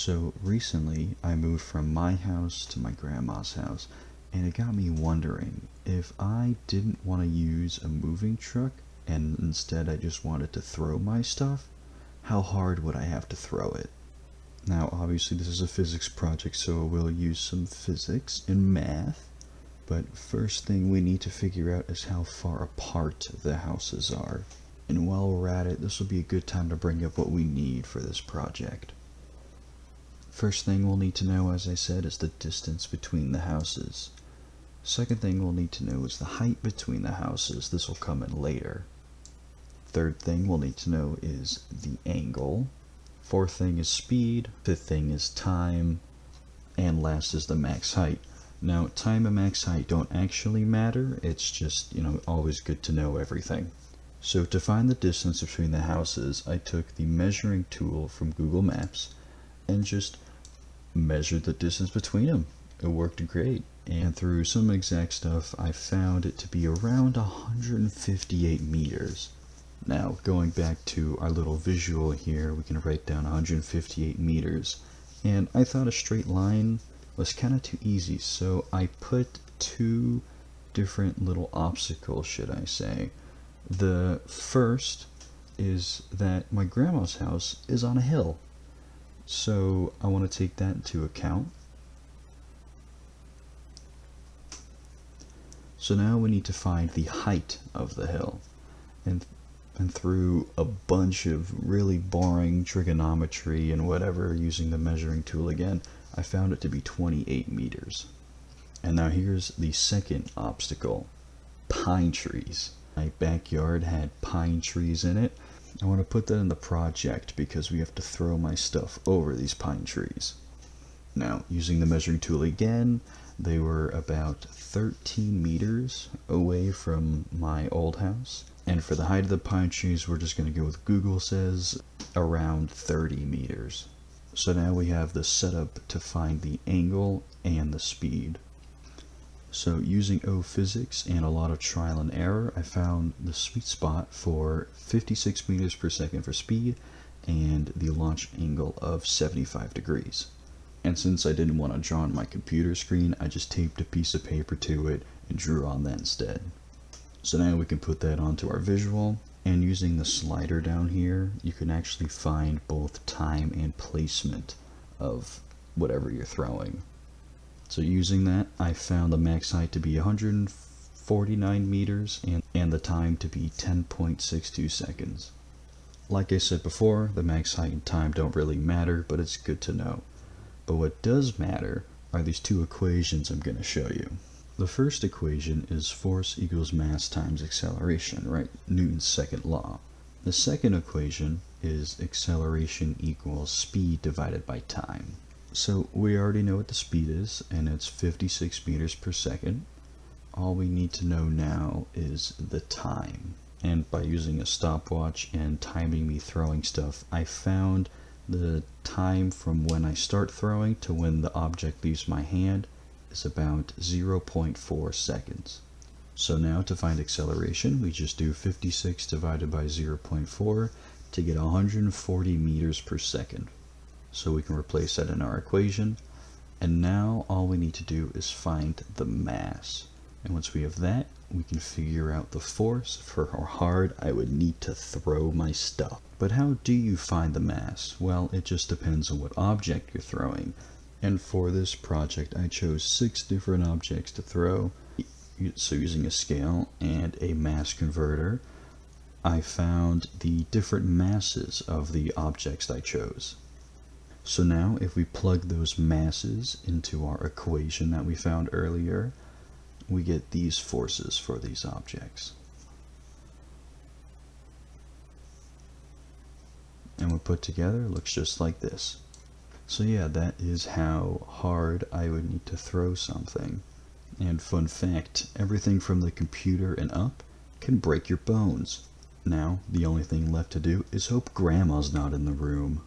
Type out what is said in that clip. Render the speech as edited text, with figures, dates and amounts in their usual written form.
So recently I moved from my house to my grandma's house, and it got me wondering if I didn't want to use a moving truck and instead I just wanted to throw my stuff, how hard would I have to throw it? Now obviously this is a physics project, so we'll use some physics and math, but first thing we need to figure out is how far apart the houses are. And while we're at it, this will be a good time to bring up what we need for this project. First thing we'll need to know, as I said, is the distance between the houses. Second thing we'll need to know is the height between the houses. This will come in later. Third thing we'll need to know is the angle. Fourth thing is speed. Fifth thing is time. And last is the max height. Now, time and max height don't actually matter. It's just, always good to know everything. So to find the distance between the houses, I took the measuring tool from Google Maps and just measured the distance between them. It worked great. And through some exact stuff, I found it to be around 158 meters. Now, going back to our little visual here, we can write down 158 meters. And I thought a straight line was kind of too easy, so I put two different little obstacles, should I say. The first is that my grandma's house is on a hill. So I want to take that into account. So now we need to find the height of the hill. And through a bunch of really boring trigonometry and whatever, using the measuring tool again, I found it to be 28 meters. And now here's the second obstacle: pine trees. My backyard had pine trees in it. I want to put that in the project because we have to throw my stuff over these pine trees. Now, using the measuring tool again, they were about 13 meters away from my old house. And for the height of the pine trees, we're just going to go with Google says around 30 meters. So now we have the setup to find the angle and the speed. So using O-Physics and a lot of trial and error, I found the sweet spot for 56 meters per second for speed and the launch angle of 75 degrees. And since I didn't want to draw on my computer screen, I just taped a piece of paper to it and drew on that instead. So now we can put that onto our visual, and using the slider down here, you can actually find both time and placement of whatever you're throwing. So using that, I found the max height to be 149 meters and the time to be 10.62 seconds. Like I said before, the max height and time don't really matter, but it's good to know. But what does matter are these two equations I'm going to show you. The first equation is force equals mass times acceleration, right? Newton's second law. The second equation is acceleration equals speed divided by time. So we already know what the speed is, and it's 56 meters per second. All we need to know now is the time. And by using a stopwatch and timing me throwing stuff, I found the time from when I start throwing to when the object leaves my hand is about 0.4 seconds. So now to find acceleration, we just do 56 divided by 0.4 to get 140 meters per second. So we can replace that in our equation, and now all we need to do is find the mass. And once we have that, we can figure out the force for how hard I would need to throw my stuff. But how do you find the mass? Well, it just depends on what object you're throwing. And for this project, I chose 6 different objects to throw. So using a scale and a mass converter, I found the different masses of the objects I chose. So now if we plug those masses into our equation that we found earlier, we get these forces for these objects. And when put together, it looks just like this. So yeah, that is how hard I would need to throw something. And fun fact, everything from the computer and up can break your bones. Now, the only thing left to do is hope Grandma's not in the room.